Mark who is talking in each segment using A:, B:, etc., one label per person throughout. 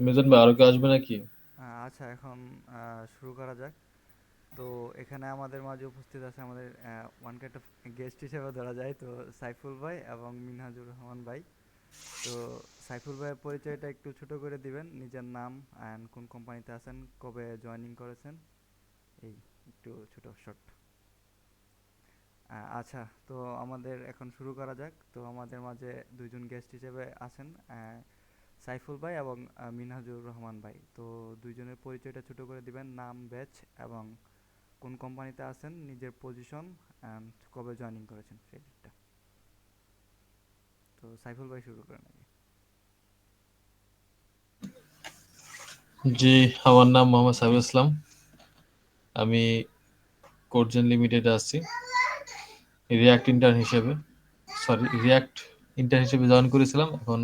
A: মিজান ভাই আরো কেউ আসবে নাকি?
B: আচ্ছা, এখন শুরু করা যাক। তো এখানে আমাদের মাঝে উপস্থিত আছে আমাদের ওয়ান কাইন্ড অফ গেস্ট হিসেবে ধরা যায়, তো সাইফুল ভাই এবং মিনহাজুর রহমান ভাই। তো সাইফুল ভাইয়ের পরিচয়টা একটু ছোট করে দিবেন, নিজের নাম অ্যান্ড কোন কোম্পানিতে আছেন, কবে জয়েনিং করেছেন, এই একটু ছোট শর্ট। আচ্ছা, তো আমাদের এখন শুরু করা যাক। তো আমাদের মাঝে দুইজন গেস্ট হিসেবে আছেন, সাইফুল ভাই এবং মিনহাজুর রহমান ভাই। তো দুইজনের পরিচয়টা ছোট করে দিবেন, নাম, ব্যাচ এবং কোন কোম্পানিতে আছেন, নিজের পজিশন অ্যান্ড কবে জয়েনিং করেছেন সেই দিকটা। তো সাইফুল ভাই শুরু করেন আগে।
A: জি, আমার নাম মোহাম্মদ সাইফুল ইসলাম। আমি কোর্জেন লিমিটেডে আছি রিয়াক্ট ইন্টার্ন হিসেবে। রিয়াক্ট ইন্টার্ন হিসেবে জয়েন করেছিলাম, এখন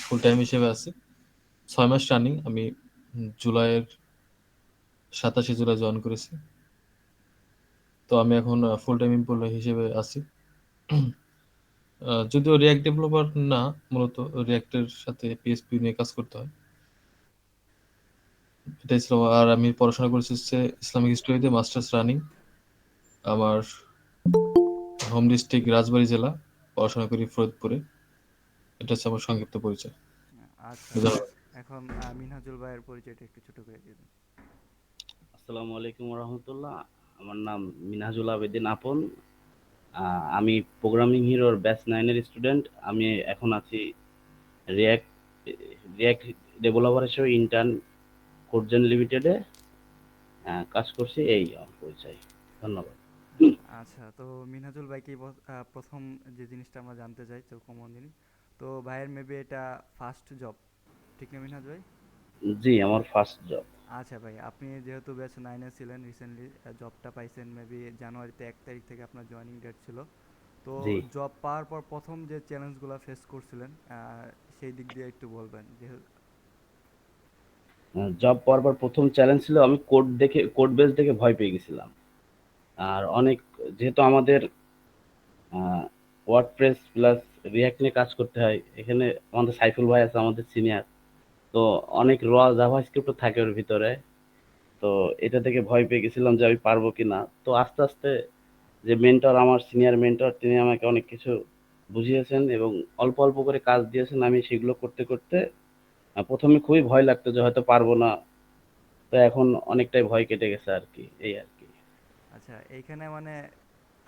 A: ফুল টাইম হিসেবে আছি। 6 মাস রানিং। আমি জুলাইয়ের 27 জুলাই জয়েন করেছি। তো আমি এখন ফুল টাইম এমপ্লয়ি হিসেবে আছি। যদিও রিয়াক্ট ডেভেলপার না, মূলত রিয়াক্টের সাথে পিএসপি নিয়ে কাজ করতে হয়, এটাই ছিল। আর আমি পড়াশোনা করেছি হচ্ছে ইসলামিক হিস্ট্রিতে, মাস্টার্স রানিং। আমার হোম ডিস্ট্রিক্ট রাজবাড়ী জেলা, পড়াশোনা করি ফরিদপুরে। এটা হচ্ছে আমার সংক্ষিপ্ত পরিচয়।
B: আচ্ছা,
A: বুঝতে
B: এখন মিনহাজুল ভাইয়ের পরিচয়টা একটু ছোট করে দিয়ে দিন।
C: আসসালামু আলাইকুম রহমতুল্লাহ। আমার নাম মিনহাজুল আবেদিন আপন। আমি প্রোগ্রামিং হিরোর ব্যাচ 9-এর স্টুডেন্ট। আমি এখন আছি রিয়াক্ট রিয়াক্ট ডেভেলপার হিসেবে ইন্টার্ন কোর্জেন লিমিটেডে কাজ করছি। এই আমার পরিচয়। ধন্যবাদ।
B: আচ্ছা, তো মিনহাজুল ভাইকে প্রথম যে জিনিসটা আমরা জানতে চাই, তো কমন জিনিস, তো ভাইয়ের মেবি এটা ফার্স্ট জব, ঠিক না মিনহাজ ভাই?
C: জি, আমার ফার্স্ট জব।
B: আচ্ছা ভাই, আপনি যেহেতু ব্যাচ 9-এ ছিলেন, রিসেন্টলি জবটা পাইছেন, মেবি জানুয়ারিতে 1 তারিখ থেকে আপনার জয়েনিং ডেট ছিল। তো
C: জি,
B: জব পাওয়ার পর প্রথম যে চ্যালেঞ্জগুলো ফেস করছিলেন, সেই দিক দিয়ে একটু বলবেন যেহেতু।
C: জব পাওয়ার পর প্রথম চ্যালেঞ্জ ছিল আমি কোড বেস দেখে ভয় পেয়ে গেছিলাম। আর অনেক, যেহেতু আমাদের ওয়ার্ডপ্রেস প্লাস রিয়াক্ট নিয়ে কাজ করতে হয়, এখানে আমাদের সাইফুল ভাই আছে আমাদের সিনিয়র। তো অনেক র জাভাস্ক্রিপ্ট থাকে ওর ভিতরে। তো এটা থেকে ভয় পেয়ে গেছিলাম যে আমি পারবো কিনা। তো আস্তে আস্তে যে মেন্টর, আমার সিনিয়র মেন্টর, তিনি আমাকে অনেক কিছু বুঝিয়েছেন এবং অল্প অল্প করে কাজ দিয়েছেন। আমি সেগুলো করতে করতে প্রথমে খুবই ভয় লাগতো যে হয়তো পারবো না। তো এখন অনেকটাই ভয় কেটে গেছে আর কি, এই আর কি।
B: আচ্ছা, এইখানে মানে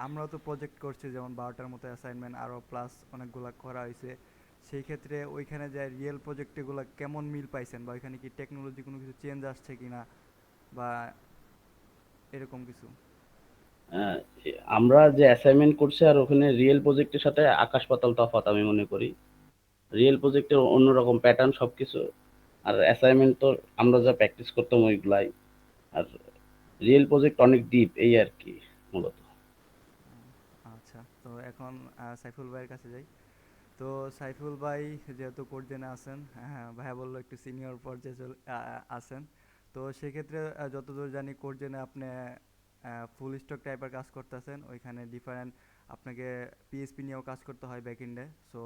B: আমরাও তো প্রজেক্ট করছি, যেমন 12টার মতো অ্যাসাইনমেন্ট আরও প্লাস অনেকগুলা করা হয়েছে। সেই ক্ষেত্রে ওইখানে যে রিয়েল প্রজেক্টগুলো কেমন মিল পাইছেন, বা ওইখানে কি টেকনোলজি কোনো কিছু চেঞ্জ আসছে কিনা, বা এরকম কিছু?
C: আহ, আমরা যে অ্যাসাইনমেন্ট করছি আর ওখানে রিয়েল প্রজেক্টের সাথে আকাশ পাতাল তফাৎ আমি মনে করি। রিয়েল প্রজেক্টের অন্যরকম প্যাটার্ন সবকিছু। আর অ্যাসাইনমেন্ট তো আমরা যা প্র্যাকটিস করতাম ওইগুলাই। আর রিয়েল প্রজেক্ট অনেক ডিপ, এই আর কি মূলত।
B: আহ, আচ্ছা, তো এখন সাইফুল ভাইয়ের কাছে যাই। তো সাইফুল ভাই যেহেতু কোর্ট আছেন, হ্যাঁ ভাইয়া বললো একটু সিনিয়র পর্যায়ে আছেন। তো সেক্ষেত্রে যতদূর জানি কোর্ট আপনি ফুল স্টক টাইপের কাজ করতেছেন, ওইখানে ডিফারেন্ট আপনাকে পিএসপি নিয়েও কাজ করতে হয় ব্যাকএন্ডে। সো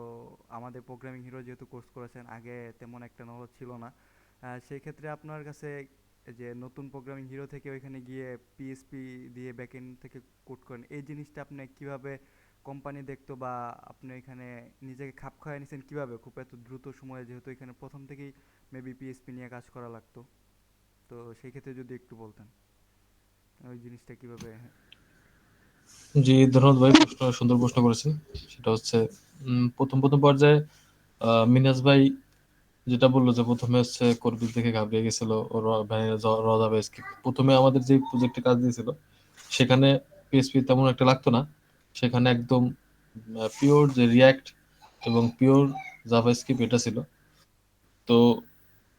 B: আমাদের প্রোগ্রামিং হিরো যেহেতু কোর্স করেছেন, আগে তেমন একটা নলেজ ছিল না। সেই ক্ষেত্রে আপনার কাছে যে নতুন প্রোগ্রামিং হিরো থেকে ওইখানে গিয়ে পিএসপি দিয়ে ব্যাকএন্ড থেকে কোড করেন, এই জিনিসটা আপনি কিভাবে কোম্পানি দেখতো, বা আপনি এখানে নিজেকে খাপ খাইয়ে নিছেন কিভাবে খুব এত দ্রুত সময়ে, যেহেতু এখানে প্রথম থেকেই মেবি পিএসপি নিয়ে কাজ করা লাগতো? তো সেই ক্ষেত্রে যদি একটু বলতেন ওই জিনিসটা কিভাবে।
A: জি, ধন্যবাদ ভাই, সুন্দর প্রশ্ন করেছেন। সেটা হচ্ছে প্রথম প্রথম পর্যায়ে মিনাজ ভাই যেটা বললো যে প্রথমে হচ্ছে কর্বিস দেখে ঘাবড়িয়ে গেছিল। ওর রদা বেসকে প্রথমে আমাদের যে প্রজেক্টে কাজ দিয়েছিল সেখানে পিএসপি তেমন একটা লাগতো না। সেখানে একদম পিওর যে রিয়াক্ট এবং পিওর জাভাস্ক্রিপ্ট এটা ছিল। তো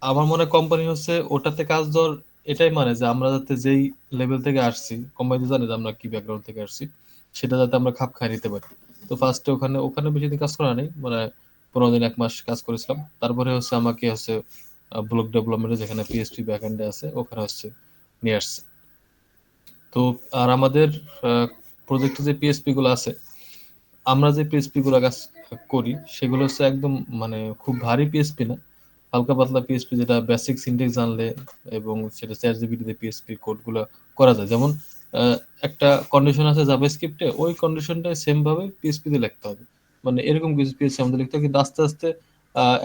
A: আমার মনে হয় কোম্পানি হচ্ছে ওটাতে কাজ দেওয়ার এটাই মানে যে আমরা যাতে যেই লেভেল থেকে আসছি, কোম্পানি তো জানে যে আমরা কি ব্যাকগ্রাউন্ড থেকে আসছি, সেটা যাতে আমরা খাপ খাইয়ে নিতে পারি। তো ফার্স্টে ওখানে ওখানে বেশি দিন কাজ করা নেই, মানে 15 দিন 1 মাস কাজ করেছিলাম। তারপরে হচ্ছে আমাকে হচ্ছে ব্লক ডেভেলপমেন্টে, যেখানে পিএসপি ব্যাকএন্ডে আছে, ওখানে হচ্ছে নিয়ে আসছে। তো আর আমাদের প্রজেক্টে যে পিএসপি গুলো আছে, আমরা যে পিএসপি গুলো কাজ করি সেগুলো হচ্ছে একদম মানে খুব ভারী পিএসপি না, হালকা পাতলা পিএইচপি যেটা বেসিক সিনট্যাক্স জানলে এবং সেটা চ্যাটজিপিটি দিয়ে পিএইচপি কোডগুলো করা যায়। যেমন একটা কন্ডিশন আছে জাভাস্ক্রিপ্টে, ওই কন্ডিশনটাই সেম ভাবে পিএইচপি তে লিখতে হবে। মানে এরকম কিছু পিএইচপি আমাদের লিখতে হবে, কিন্তু আস্তে আস্তে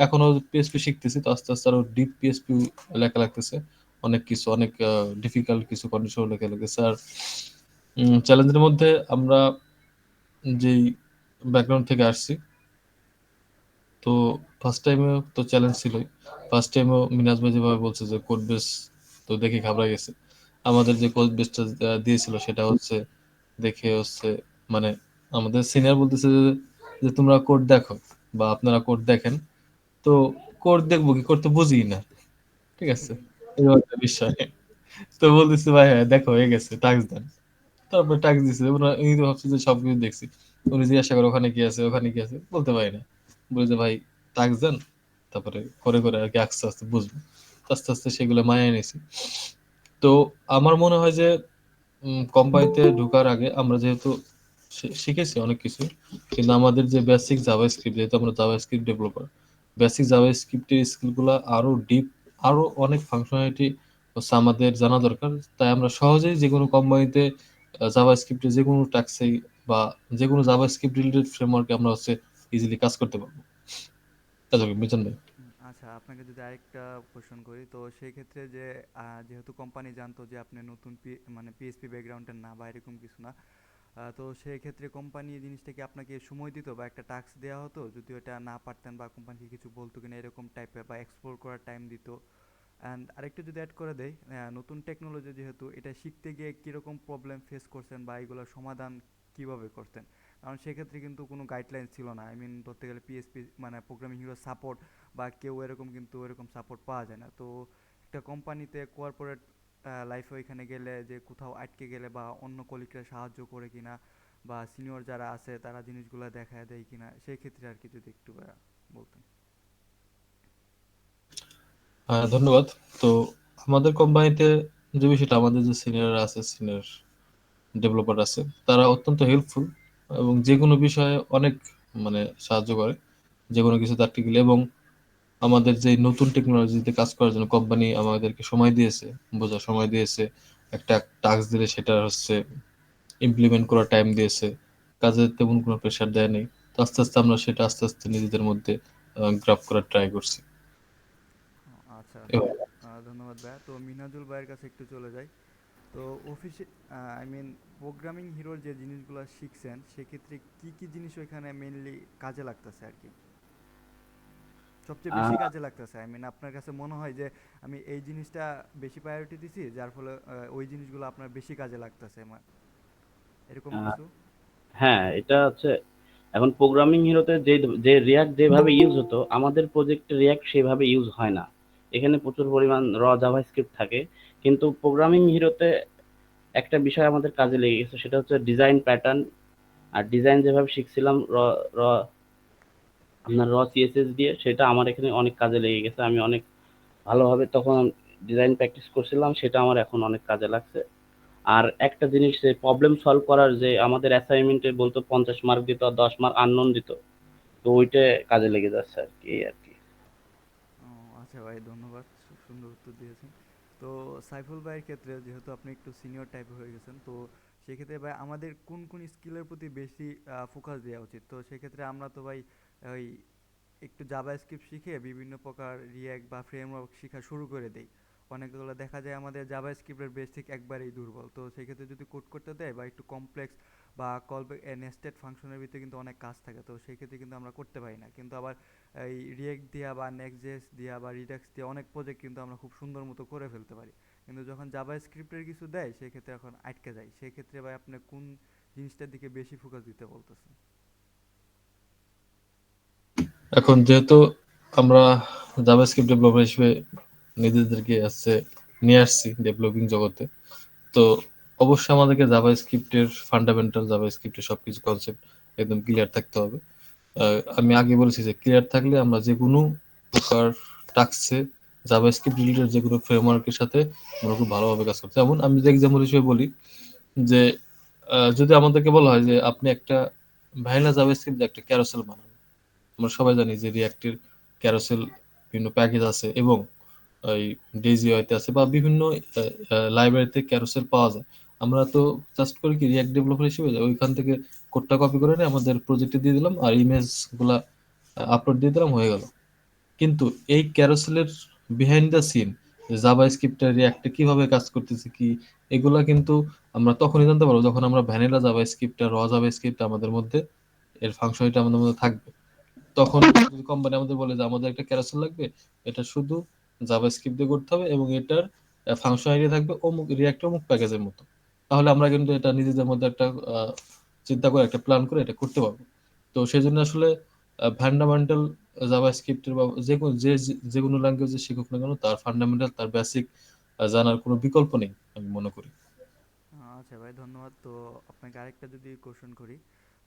A: এখনো পিএইচপি শিখতেছি, তো আস্তে আস্তে আরো ডিপ পিএইচপি লেখা লাগতেছে। অনেক কিছু, অনেক ডিফিকাল্ট কিছু কন্ডিশন লেখা লাগতেছে। আর চ্যালেঞ্জের মধ্যে আমরা যেই ব্যাকগ্রাউন্ড থেকে আসছি, তো ফার্স্ট টাইমে তো চ্যালেঞ্জ ছিলই। ফার্স্ট টাইমেও মিনাজ ভাই যেভাবে বলছে যে কোড বেস, তো দেখে ঘাবড়ে গেছে। আমাদের যে কোড বেসটা দিয়েছিল সেটা হচ্ছে দেখে হচ্ছে মানে আমাদের সিনিয়র বলতেছে যে তোমরা কোড দেখো বা আপনারা কোড দেখেন। তো কোড দেখবো কি, কোড তো বুঝি না, ঠিক আছে, এরকম একটা বিষয়। তো বলতেছি ভাই হ্যাঁ দেখো হয়ে গেছে, টাস্ক দেন। তারপর টাস্ক দিছে, ওরা এই তো ভাবছি যে সবকিছু দেখছি। উনি জিজ্ঞাসা করে ওখানে কি আছে, ওখানে কি আছে, বলতে পারি না। বলে যে ভাই টাস্ক দেন, তারপরে করে করে আর কি আস্তে আস্তে বুঝবো। আস্তে আস্তে সেগুলো মানিয়ে নিয়েছি। তো আমার মনে হয় যে কোম্পানিতে ঢোকার আগে আমরা যেহেতু শিখেছি অনেক কিছু, কিন্তু আমাদের যে বেসিক জাভাস্ক্রিপ্ট, যেহেতু আমরা জাভাস্ক্রিপ্ট ডেভেলপার, বেসিক জাভাস্ক্রিপ্টের স্কিলগুলো আরো ডিপ, আরো অনেক ফাংশনালিটি হচ্ছে আমাদের জানা দরকার। তাই আমরা সহজেই যে কোনো কোম্পানিতে জাভাস্ক্রিপ্টের যে কোনো টাস্কে বা যে কোনো জাভাস্ক্রিপ্ট রিলেটেড ফ্রেমওয়ার্কে আমরা হচ্ছে ইজিলি কাজ করতে পারবো। তাহলে মিজান ভাই।
B: আচ্ছা, আপনাকে যদি আরেকটা কোশ্চেন করি, তো সেই ক্ষেত্রে যে যেহেতু কোম্পানি জানতো যে আপনি নতুন মানে পিএসপি ব্যাকগ্রাউন্ডের না বা এরকম কিছু না, তো সেই ক্ষেত্রে কোম্পানি এই জিনিসটাকে আপনাকে সময় দিত বা একটা টাস্ক দেওয়া হতো, যদি ওটা না পারতেন বা কোম্পানিকে কিছু বলতো কিনা এরকম টাইপের, বা এক্সপ্লোর করার টাইম দিত? অ্যান্ড আরেকটু যদি অ্যাড করে দেই, নতুন টেকনোলজি যেহেতু, এটা শিখতে গিয়ে কীরকম প্রবলেম ফেস করছেন বা এগুলোর সমাধান কীভাবে করতেন? কারণ সেক্ষেত্রে কিন্তু কোনো গাইডলাইন ছিল না। আই মিন ধরতে গেলে পিএসপি মানে প্রোগ্রামিং হিরো সাপোর্ট বা কেউ এরকম, কিন্তু এরকম সাপোর্ট পাওয়া যায় না। তো একটা কোম্পানিতে কর্পোরেট লাইফে ওইখানে গেলে যে কোথাও আটকে গেলে বা অন্য কলিগরা সাহায্য করে কিনা বা সিনিয়র যারা আছে তারা জিনিসগুলো দেখায় দেয় কিনা, সেই ক্ষেত্রে আর কি যদি একটু বলতেন।
A: ধন্যবাদ। তো আমাদের কোম্পানিতে যে বিষয়টা, আমাদের যে সিনিয়র আছে, সিনিয়র ডেভেলপার আছে, তারা অত্যন্ত হেল্পফুল এবং যে কোনো বিষয়ে অনেক মানে সাহায্য করে, যে কোনো কিছু প্র্যাকটিক্যালি। এবং আমাদের যে নতুন টেকনোলজিতে কাজ করার জন্য কোম্পানি আমাদেরকে সময় দিয়েছে, বোঝার সময় দিয়েছে, একটা টাস্ক দিলে সেটা হচ্ছে ইমপ্লিমেন্ট করার টাইম দিয়েছে, কাজের তেমন কোনো প্রেশার দেয় নেই। তো আস্তে আস্তে আমরা সেটা আস্তে আস্তে নিজেদের মধ্যে গ্রাফ করার ট্রাই করছি।
B: ও, আচ্ছা,
A: এভাবে।
B: ধন্যবাদ ভাইয়া। তো মিনাজুল ভাইয়ের কাছে একটু চলে যাই। তো অফিসে আই মিন প্রোগ্রামিং হিরোর যে জিনিসগুলো শিখছেন, সেক্ষেত্রে কি কি জিনিস ওইখানে মেইনলি কাজে লাগতেছে আর কি, সবচেয়ে বেশি
C: আহ,
B: কাজে লাগতেছে? আই মিন আপনার কাছে মনে হয় যে আমি এই জিনিসটা বেশি প্রায়োরিটি দিছি, যার ফলে ওই জিনিসগুলো আপনার বেশি কাজে লাগতেছে, এরকম
C: আহ,
B: কিছু?
C: হ্যাঁ, এটা হচ্ছে এখন প্রোগ্রামিং হিরোতে যে যে রিয়াক্ট যেভাবে ইউজ হতো, আমাদের প্রজেক্টে রিয়াক্ট সেভাবে ইউজ হয় না। এখানে প্রচুর পরিমাণ জাভাস্ক্রিপ্ট থাকে। কিন্তু প্রোগ্রামিং হিরোতে একটা বিষয় আমাদের কাজে লেগে গেছে, সেটা হচ্ছে ডিজাইন প্যাটার্ন। আর ডিজাইন যেভাবে শিখছিলাম র আপনার সিএসএস দিয়ে, সেটা আমার এখানে অনেক কাজে লেগে গেছে। আমি অনেক ভালোভাবে তখন ডিজাইন প্র্যাকটিস করছিলাম, সেটা আমার এখন অনেক কাজে লাগছে। আর একটা জিনিস, যে প্রবলেম সলভ করার, যে আমাদের অ্যাসাইনমেন্টে বলতো 50 মার্ক দিত আর 10 মার্ক আননোন দিত, তো ওইটা কাজে লেগে যাচ্ছে আর কি, এই আর কি।
B: ও, আচ্ছা ভাই, ধন্যবাদ, সুন্দর উত্তর দিয়েছেন। তো সাইফুল ভাইয়ের ক্ষেত্রে যেহেতু আপনি একটু সিনিয়র টাইপের হয়ে গেছেন, তো সেক্ষেত্রে ভাই আমাদের কোন কোন স্কিলের প্রতি বেশি ফোকাস দেওয়া উচিত? তো সেক্ষেত্রে আমরা তো ভাই ওই একটু জাভা স্ক্রিপ্ট শিখে বিভিন্ন প্রকার রিয়্যাক্ট বা ফ্রেমওয়ার্ক শেখা শুরু করে দেই। অনেকগুলো দেখা যায় আমাদের জাভা স্ক্রিপ্টের বেসিক একবারেই দুর্বল। তো সেক্ষেত্রে যদি কোড করতে দেয় বা একটু কমপ্লেক্স বা কল নেস্টেড ফাংশনের ভিতরে কিন্তু অনেক কাজ থাকে, তো সেই ক্ষেত্রে কিন্তু আমরা করতে পারি না। কিন্তু আবার এই রিয়েক্ট দিয়া বা নেক্সট.জেএস দিয়া বা রিডাক্স দিয়ে অনেক প্রজেক্ট কিন্তু আমরা খুব সুন্দর মতো করে ফেলতে পারি। কিন্তু যখন জাভা স্ক্রিপ্টের কিছু দেয় সেক্ষেত্রে এখন আটকে যায়। সেক্ষেত্রে ভাই আপনি কোন জিনিসটার দিকে বেশি ফোকাস দিতে বলতেছেন?
A: এখন যেহেতু আমরা জাভাস্ক্রিপ্ট ডেভেলপার হিসেবে নিজেদেরকে আসছে নিয়ে আসছি ডেভেলপিং জগতে, তো অবশ্যই আমাদেরকে জাভাস্ক্রিপ্টের ফান্ডামেন্টাল, জাভাস্ক্রিপ্টের সবকিছু কনসেপ্ট একদম ক্লিয়ার থাকতে হবে। আমি আগে বলেছি যে ক্লিয়ার থাকলে আমরা যে কোনো প্রকার টাস্কে জাভাস্ক্রিপ্ট রিলেটেড যে কোনো ফ্রেমওয়ার্কের সাথে আমরা খুব ভালোভাবে কাজ করতে। যেমন আমি যে এক্সাম্পল হিসেবে বলি যে যদি আমাদেরকে বলা হয় যে আপনি একটা ভ্যানিলা জাভাস্ক্রিপ্ট দিয়ে একটা ক্যারোসেল বানান, আমরা সবাই জানি যে রিয়াক্টের ক্যারোসেল বিভিন্ন প্যাকেজ আছে এবং ওই ডেজিওতে আছে বা বিভিন্ন লাইব্রেরিতে ক্যারোসেল পাওয়া যায়। আমরা তো জাস্ট করি কি রিয়াক্ট ডেভেলপার হিসেবে ওইখান থেকে কোডটা কপি করে নিয়ে আমাদের প্রজেক্টে দিয়ে দিলাম আর ইমেজ গুলা আপলোড দিয়ে দিলাম, হয়ে গেল। কিন্তু এই ক্যারোসেলের বিহাইন্ড দ্য সিন জাভা স্ক্রিপ্টের রিয়াক্টে কিভাবে কাজ করতেছে কি, এগুলা কিন্তু আমরা তখনই জানতে পারবো যখন আমরা ভ্যানিলা জাভা স্ক্রিপ্ট আর র জাভা স্ক্রিপ্ট আমাদের মধ্যে এর ফাংশনটা আমাদের মধ্যে থাকবে। তখন যদি কোম্পানি আমাদের বলে যে আমাদের একটা ক্যারোসেল লাগবে, এটা শুধু জাভা স্ক্রিপ্ট দিয়ে করতে হবে এবং এটার ফাংশনালিটি থাকবে অমুক রিয়াক্ট অমুক প্যাকেজের মতো, তাহলে আমরা কিন্তু এটা নিজেদের মধ্যে একটা চিন্তা করে একটা প্ল্যান করে এটা করতে পারবো। তো সেই জন্য আসলে ফান্ডামেন্টাল জাভা স্ক্রিপ্টের বা যে কোনো যে কোনো ল্যাঙ্গুয়েজে শিখুক না কেন তার ফান্ডামেন্টাল তার বেসিক জানার কোনো বিকল্প নেই আমি মনে করি।
B: আচ্ছা ভাই, ধন্যবাদ। তো আপনাকে আরেকটা যদি কোশ্চেন করি,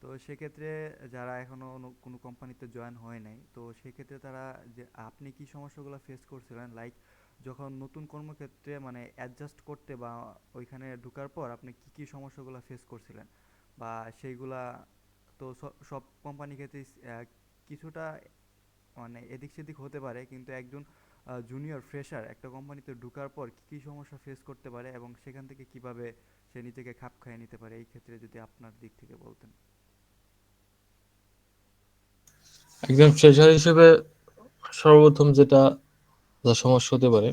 B: তো সেক্ষেত্রে যারা এখনো কোনো কোম্পানিতে জয়েন হয় নাই, তো সেক্ষেত্রে তারা যে আপনি কি সমস্যাগুলো ফেস করছিলেন, লাইক যখন নতুন কর্মক্ষেত্রে মানে অ্যাডজাস্ট করতে বা ওইখানে ঢোকার পর আপনি কি কি সমস্যাগুলো ফেস করছিলেন বা সেইগুলা, তো সব কোম্পানি ক্ষেত্রে কিছুটা মানে এদিক সেদিক হতে পারে, কিন্তু একজন জুনিয়র ফ্রেশার একটা কোম্পানিতে ঢোকার পর কী কী সমস্যা ফেস করতে পারে এবং সেখান থেকে কিভাবে সে নিজেকে খাপ খাইয়ে নিতে পারে, এই ক্ষেত্রে যদি আপনার দিক থেকে বলতেন।
A: একজন ফ্রেশার হিসেবে সর্বপ্রথম যেটা যা সমস্যা হতে পারে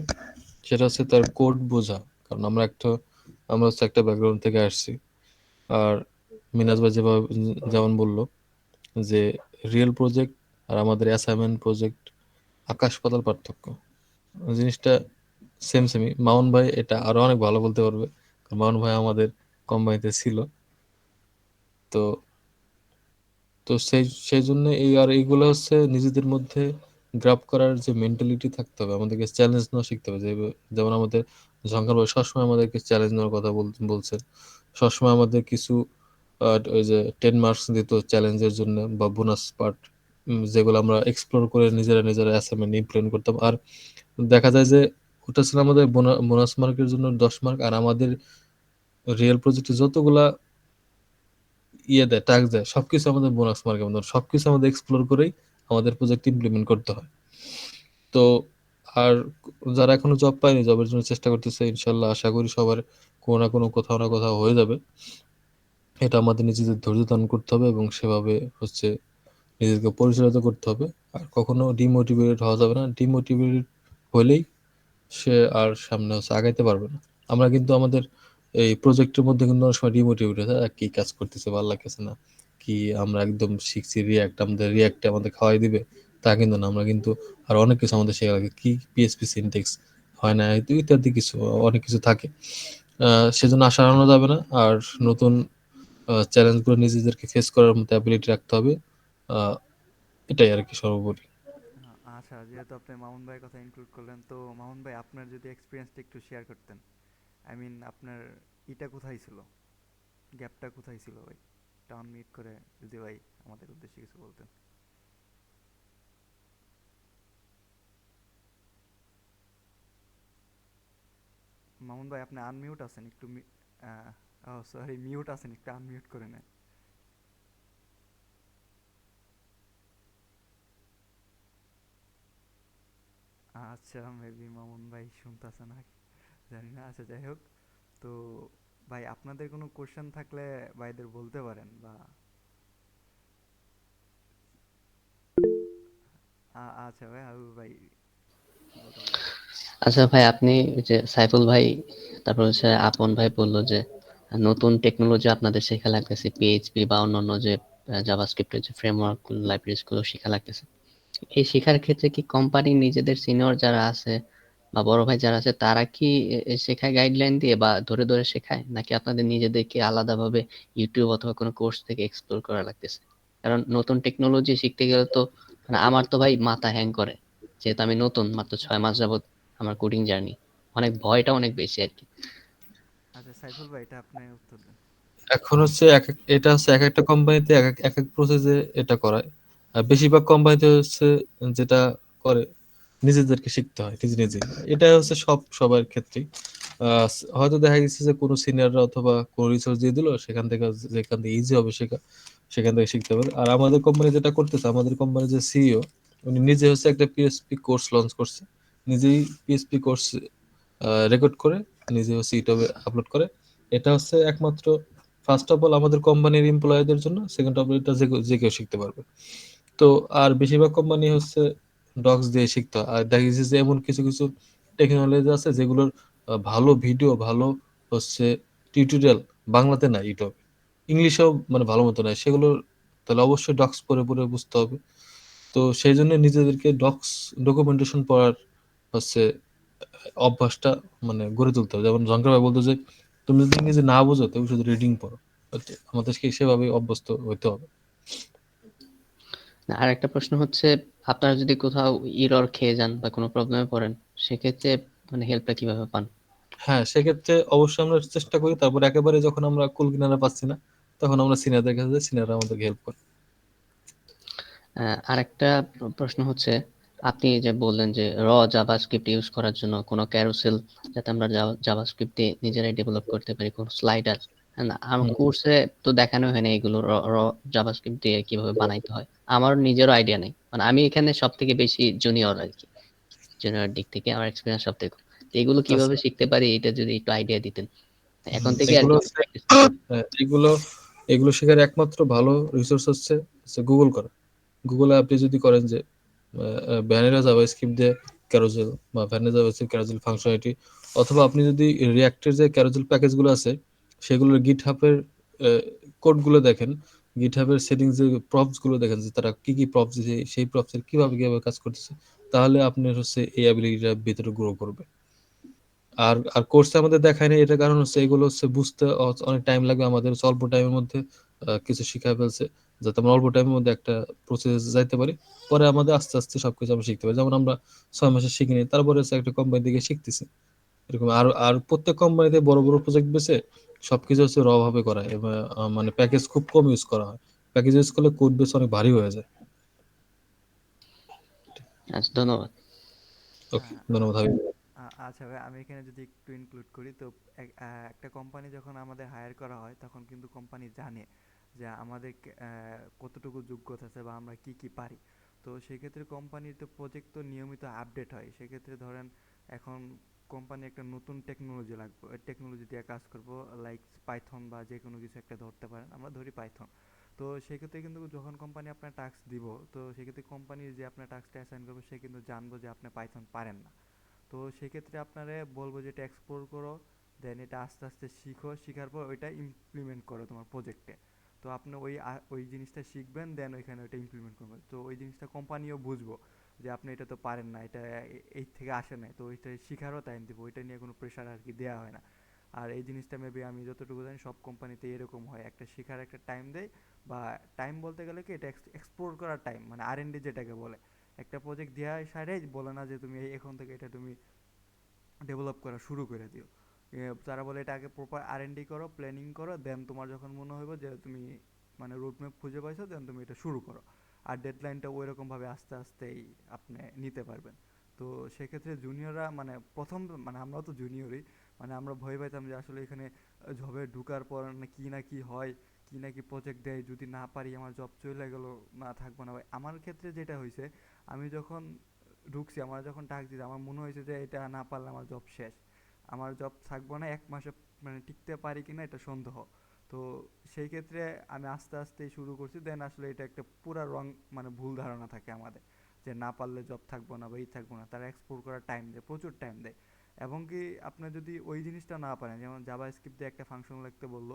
A: সেটা হচ্ছে তার কোড বোঝা। কারণ আমরা হচ্ছে একটা ব্যাকগ্রাউন্ড থেকে আসছি। আর মিনাজ ভাই যেমন বললো যে রিয়েল প্রজেক্ট আর আমাদের অ্যাসাইনমেন্ট প্রজেক্ট আকাশ পাতাল পার্থক্য। জিনিসটা সেমই। মামুন ভাই এটা আরো অনেক ভালো বলতে পারবে, কারণ মামুন ভাই আমাদের কোম্পানিতে ছিল। তো তো সেই জন্য এইগুলো হচ্ছে নিজেদের মধ্যে গ্রাপ করার যে মেন্টালিটি থাকতে হবে, আমাদেরকে চ্যালেঞ্জ নেওয়া শিখতে হবে। যেমন আমাদের ঝঙ্কার ভাই সবসময় আমাদেরকে চ্যালেঞ্জ নেওয়ার কথা বলছেন। সবসময় আমাদের কিছু ওই যে 10 মার্কস দিত চ্যালেঞ্জের জন্য বা বোনাস পার্ট, যেগুলো আমরা এক্সপ্লোর করে নিজেরা অ্যাসাইনমেন্ট ইমপ্লিমেন্ট করতাম। আর দেখা যায় যে ওটা ছিল আমাদের বোনাস মার্কের জন্য 10 মার্ক, আর আমাদের রিয়েল প্রজেক্টে যতগুলা দেয় টাস্ক দেয় সবকিছু আমাদের বোনাস মার্কের মতো, সবকিছু আমাদের এক্সপ্লোর করেই আমাদের প্রজেক্ট ইমপ্লিমেন্ট করতে হয়। তো আর যারা এখনো জব পায়নি, জবের জন্য চেষ্টা করতেছে, ইনশাল্লাহ আশা করি সবার কোনো না কোনো কোথাও না কোথাও হয়ে যাবে। এটা আমাদের নিজেদের ধৈর্য ধারণ করতে হবে এবং সেভাবে হচ্ছে নিজেদেরকে পরিচালিত করতে হবে। আর কখনো ডিমোটিভেটেড হওয়া যাবে না। ডিমোটিভেটেড হলেই সে আর সামনে হচ্ছে আগাইতে পারবে না। আমরা কিন্তু আমাদের এই প্রজেক্টের মধ্যে কিন্তু অনেক সময় ডিমোটিভেট হয়ে যায়, আর কি কাজ করতেছে ভালো লাগতেছে না, কি আমরা একদম শিখছি রিয়াক্ট, আমাদের রিয়াক্টে আমাদের খাওয়াই দিবে, তা কিন্তু না। আমরা কিন্তু আর অনেক কিছু আমাদের শেখা লাগে, কি পিএসপি সিনটেক্স হয় না ইত্যাদি কিছু অনেক কিছু থাকে। সেজন্য আশা হারানো যাবে না। আর নতুন চ্যালেঞ্জগুলো নিজেদেরকে ফেস করার মতো অ্যাবিলিটি রাখতে হবে। আহ, এটাই আর কি সর্বোপরি।
B: আচ্ছা, যেহেতু আপনি মামুন ভাইয়ের কথা ইনক্লুড করলেন, তো মামুন ভাই আপনার যদি এক্সপিরিয়েন্সটা একটু শেয়ার করতেন, আই মিন আপনার ইটা কোথায় ছিল, গ্যাপটা কোথায় ছিল ভাই, টাউন মিট করে যদি ভাই আমাদের উদ্দেশ্যে কিছু বলতেন। মামুন ভাই আপনি আনমিউট আছেন একটু, সরি মিউট আছেন, একটু আনমিউট করে নেন। আচ্ছা, মেবি মামুন ভাই শুনতেছে না, জানি না। আচ্ছা, যাই হোক। তো ভাই আপনাদের কোনো কোশ্চেন থাকলে ভাইদের বলতে পারেন বা আচ্ছা ভাই, হাবিব ভাই কি বলতে পারেন।
D: আচ্ছা ভাই, আপনি ওই যে সাইফুল ভাই, তারপর হচ্ছে আপন ভাই বললো যে নতুন টেকনোলজি আপনাদের শেখা লাগতেছে, পিএইচপি বা অন্যান্য যে জাভাস্ক্রিপ্টের যে ফ্রেমওয়ার্ক লাইব্রেরিজ গুলো শেখা লাগতেছে। এই শেখার ক্ষেত্রে কি কোম্পানি নিজেদের সিনিয়র যারা আছে বা বড় ভাই যারা আছে তারা কি শেখায় গাইডলাইন দিয়ে বা ধরে ধরে শেখায়, নাকি আপনাদের নিজেদেরকে আলাদাভাবে ইউটিউব অথবা কোনো কোর্স থেকে এক্সপ্লোর করা লাগতেছে? কারণ নতুন টেকনোলজি শিখতে গেলে তো মানে আমার তো ভাই মাথা হ্যাং করে, যেহেতু আমি নতুন, মাত্র 6 মাস যাবত আমার কোডিং জার্নি, অনেক ভয়টা অনেক বেশি আর কি।
B: আচ্ছা সাইফুল ভাই, এটা আপনি উত্তর দেন।
A: এখন হচ্ছে এটা হচ্ছে এক একটা কোম্পানিতে এক এক প্রসেসে এটা করায়। আর বেশিরভাগ কোম্পানিতে হচ্ছে যেটা করে নিজেদেরকে শিখতে হয় নিজে নিজে। এটা হচ্ছে সবার ক্ষেত্রেই। হয়তো দেখা গেছে যে কোনো সিনিয়ররা অথবা কোনো রিসোর্স দিয়ে দিল, যেখান থেকে ইজি হবে সেখান থেকে শিখতে পারে। আর আমাদের কোম্পানি যেটা করতেছে, আমাদের কোম্পানির যে সিইও উনি নিজে হচ্ছে একটা পিএসপি কোর্স লঞ্চ করছে, নিজেই পিএসপি কোর্স রেকর্ড করে নিজে হচ্ছে ইউটিউবে আপলোড করে। এটা হচ্ছে একমাত্র ফার্স্ট অফ অল আমাদের কোম্পানির এমপ্লয়ীদের জন্য, সেকেন্ড অফ অল এটা যে কেউ শিখতে পারবে। তো আর বেশিরভাগ কোম্পানি হচ্ছে ডক্স দিয়ে শিখতে হয়। আর দেখা গেছে যে এমন কিছু কিছু টেকনোলজি আছে যেগুলোর ভালো ভিডিও, ভালো হচ্ছে টিউটোরিয়াল বাংলাতে নাই, ইউটিউবে ইংলিশেও মানে ভালো মতো নাই সেগুলো, তাহলে অবশ্যই ডক্স পড়ে পড়ে বুঝতে হবে। তো সেই জন্য নিজেদেরকে ডকুমেন্টেশন পড়ার হচ্ছে অভ্যাসটা মানে গড়ে তুলতে হবে। যেমন জঙ্কার ভাই বলতো যে তুমি যদি ইংরেজি না বোঝো তুমি শুধু রিডিং পড়ো। তো আমাদেরকে সেভাবে অভ্যস্ত হইতে হবে।
D: না, আর একটা প্রশ্ন হচ্ছে, আপনারা যদি কোথাও এরর খেয়ে যান বা কোনো প্রবলেমে পড়েন, সেক্ষেত্রে মানে হেল্পটা কিভাবে পান?
A: হ্যাঁ, সেক্ষেত্রে অবশ্যই আমরা চেষ্টা করি, তারপর একেবারে যখন আমরা কুল কিনারা পাচ্ছি না তখন আমরা সিনিয়রদের কাছে যাই, সিনিয়ররা আমাদেরকে হেল্প করে।
D: আরেকটা প্রশ্ন হচ্ছে, আপনি যে বললেন যে জাভাস্ক্রিপ্ট ইউজ করার জন্য কোনো ক্যারোসেল, যাতে আমরা জাভাস্ক্রিপ্টে নিজেরাই ডেভেলপ করতে পারি, কোনো স্লাইডার। আমার
A: হুম,
D: কোর্সে তো দেখানো হয় না এগুলো জাভাস্ক্রিপ্ট দিয়ে কিভাবে বানাইতে হয়। আমার নিজেরও আইডিয়া নেই, মানে আমি এখানে সব থেকে বেশি জুনিয়র আর কি, জুনিয়র দিক থেকে আমার এক্সপিরিয়েন্স সব থেকে কম। তো এগুলো কিভাবে
A: আচ্ছা।
D: শিখতে পারি, এটা যদি একটু আইডিয়া দিতেন এখন থেকে আর
A: এগুলো
D: কি
A: হচ্ছে
D: প্র্যাকটিসটা করব।
A: এগুলো এগুলো শেখার একমাত্র ভালো রিসোর্স হচ্ছে গুগল করা। গুগলে আপনি যদি করেন যে ভ্যানিলা জাভাস্ক্রিপ্ট দিয়ে ক্যারোজেল বা ভ্যানিলা জাভাস্ক্রিপ্ট ক্যারোজেল ফাংশনালিটি, অথবা আপনি যদি রিয়াক্টের যে ক্যারোজেল প্যাকেজগুলো আছে সেগুলোর গিটহাবের কোডগুলো দেখেন, গিটহাবের সেটিংস যে প্রপস গুলো দেখেন যে তারা কি কি প্রপস দিয়েছে, সেই প্রপসের কিভাবে কিভাবে কাজ করতেছে, তাহলে আপনার হচ্ছে এই অ্যাবিলিটিটা ভিতরে গ্রো করবে। আর আর কোর্সে আমাদের দেখায় না, এটার কারণ হচ্ছে এগুলো হচ্ছে বুঝতে অনেক টাইম লাগবে আমাদের, হচ্ছে অল্প টাইমের মধ্যে কিছু শিখায় ফেলছে, যাতে আমরা অল্প টাইমের মধ্যে একটা প্রসেস যাইতে পারি। পরে আমাদের আস্তে আস্তে সবকিছু আমরা শিখতে পারি। যেমন আমরা 6 মাসে শিখিনি, তারপরে হচ্ছে একটা কোম্পানি থেকে শিখতেছি এরকম। আর আর প্রত্যেক কোম্পানিতে বড় বড় প্রজেক্ট বেসে সবকিছু হচ্ছে র ভাবে করা হয়, এবং মানে প্যাকেজ খুব কম ইউজ করা হয়। প্যাকেজ ইউজ করলে কোড বেস অনেক ভারী হয়ে যায়।
D: আচ্ছা, ধন্যবাদ।
A: ওকে,
B: আহ,
A: ধন্যবাদ
B: আচ্ছা।
A: হাবিব।
B: আচ্ছা ভাই, আমি এখানে যদি একটু ইনক্লুড করি তো একটা কোম্পানি যখন আমাদের হায়ার করা হয় তখন কিন্তু কোম্পানি জানে যে আমাদের কতটুকু যোগ্যতা আছে বা আমরা কি কি পারি। তো সেক্ষেত্রে কোম্পানির তো প্রজেক্ট তো নিয়মিত আপডেট হয়। সেক্ষেত্রে ধরেন এখন কোম্পানি একটা নতুন টেকনোলজি লাগবে, ওই টেকনোলজি দিয়ে কাজ করব, লাইক পাইথন বা যে কোনো কিছু একটা ধরতে পারেন, আমরা ধরি পাইথন। তো সেক্ষেত্রে কিন্তু যখন কোম্পানি আপনার টাস্ক দিব, তো সেক্ষেত্রে কোম্পানির যে আপনার টাস্কটা অ্যাসাইন করবে সে কিন্তু জানবো যে আপনি পাইথন পারেন না। তো সেক্ষেত্রে আপনারে বলবো যে এটা এক্সপ্লোর করো, দেন এটা আস্তে আস্তে শিখো, শিখার পর ওইটা ইমপ্লিমেন্ট করো তোমার প্রজেক্টে। তো আপনি ওই জিনিসটা শিখবেন, দেন ওইখানে ওইটা ইমপ্লিমেন্ট করবেন। তো ওই জিনিসটা কোম্পানিও বুঝবো যে আপনি এটা তো পারেন না, এটা এই থেকে আসে নাই, তো ওইটা শিখারও টাইম দিব, ওইটা নিয়ে কোনো প্রেশার আর কি দেওয়া হয় না। আর এই জিনিসটা মেবি আমি যতটুকু জানি সব কোম্পানিতে এরকম হয়, একটা শেখার একটা টাইম দেয়। বা টাইম বলতে গেলে কি, এটা এক্সপ্লোর করার টাইম, মানে R&D যেটাকে বলে। একটা প্রজেক্ট দেওয়া সারে বলে না যে তুমি এখন থেকে এটা তুমি ডেভেলপ করা শুরু করে দিও। তারা বলে এটা আগে প্রপার R&D করো, প্ল্যানিং করো, দেন তোমার যখন মনে হবে যে তুমি মানে রোডম্যাপ খুঁজে পাইছো, দেন তুমি এটা শুরু করো। আর ডেডলাইনটা ওই রকমভাবে আস্তে আস্তেই আপনি নিতে পারবেন। তো সেক্ষেত্রে জুনিয়ররা মানে প্রথম, মানে আমরাও তো জুনিয়রই, মানে আমরা ভয় পাইতাম যে আসলে এখানে জবে ঢুকার পর না কি হয়, কি না কি প্রজেক্ট দেয়, যদি না পারি আমার জব চলে গেল, না থাকবো না। ভাই আমার ক্ষেত্রে যেটা হয়েছে, আমি যখন ঢুকছি, আমার যখন টাস্ক দিছে, আমার মনে হয়েছে যে এটা না পারলে আমার জব শেষ, আমার জব থাকবো না 1 মাসে, মানে টিকতে পারি কিনা এটা সন্দেহ। তো সেই ক্ষেত্রে আমি আস্তে আস্তে শুরু করছি, দেন আসলে এটা একটা পুরা রং, মানে ভুল ধারণা থাকে আমাদের যে না পারলে জব থাকবো না বা এই থাকবো না। তারা এক্সপ্লোর করার টাইম দেয়, প্রচুর টাইম দেয়। এবং কি আপনি যদি ওই জিনিসটা না পারেন, যেমন জাভা স্ক্রিপ্ট দিয়ে একটা ফাংশন লিখতে বললো,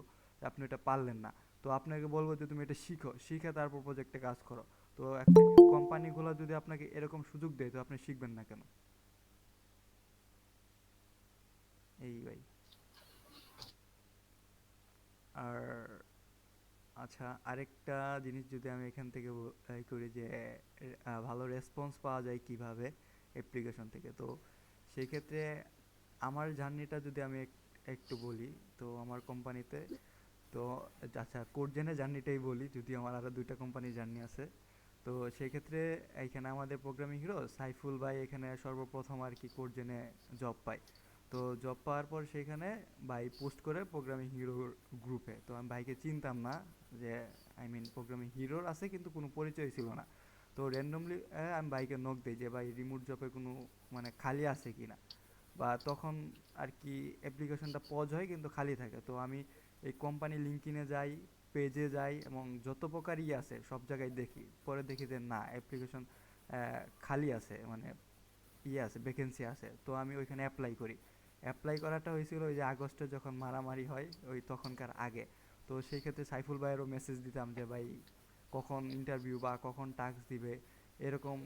B: আপনি এটা পারলেন না, তো আপনাকে বলবো যে তুমি এটা শিখো, শিখে তারপর প্রজেক্টে কাজ করো। তো একটা কোম্পানিগুলো যদি আপনাকে এরকম সুযোগ দেয়, তো আপনি শিখবেন না কেন? এই ভাই। আর আচ্ছা, আরেকটা জিনিস যদি আমি এখান থেকে করি যে ভালো রেসপন্স পাওয়া যায় কিভাবে অ্যাপ্লিকেশন থেকে। তো সেই ক্ষেত্রে আমার জার্নিটা যদি আমি একটু বলি, তো আমার কোম্পানিতে, তো আচ্ছা কোডজেনের জার্নিটাই বলি, যদি আমার আরও 2টা কোম্পানির জার্নি আছে। তো সেক্ষেত্রে এইখানে আমাদের প্রোগ্রামিং হিরো সাইফুল ভাই এখানে সর্বপ্রথম আর কি কোডজেনে জব পায়। তো জব পাওয়ার পর সেখানে ভাই পোস্ট করে প্রোগ্রামিং হিরোর গ্রুপে। তো আমি ভাইকে চিনতাম না, যে প্রোগ্রামিং হিরোর আছে কিন্তু কোনো পরিচয় ছিল না। তো র্যান্ডমলি আমি বাইকে নক দিই যে ভাই রিমোট জবে কোনো মানে খালি আছে কি না, বা তখন আর কি অ্যাপ্লিকেশনটা পজ হয় কিন্তু খালি থাকে। তো আমি এই কোম্পানি লিঙ্কিনে যাই, পেজে যাই, এবং যত প্রকারই আছে সব জায়গায় দেখি, পরে দেখি যে না অ্যাপ্লিকেশন খালি আছে, মানে আছে, ভ্যাকেন্সি আছে। তো আমি ওইখানে অ্যাপ্লাই করি। অ্যাপ্লাই করাটা হয়েছিল ওই যে আগস্টে যখন মারামারি হয় ওই তখনকার আগে। তো সেই ক্ষেত্রে সাইফুল ভাইয়েরও মেসেজ দিতাম যে ভাই কখন ইন্টারভিউ বা কখন টাস্ক দিবে, এরকম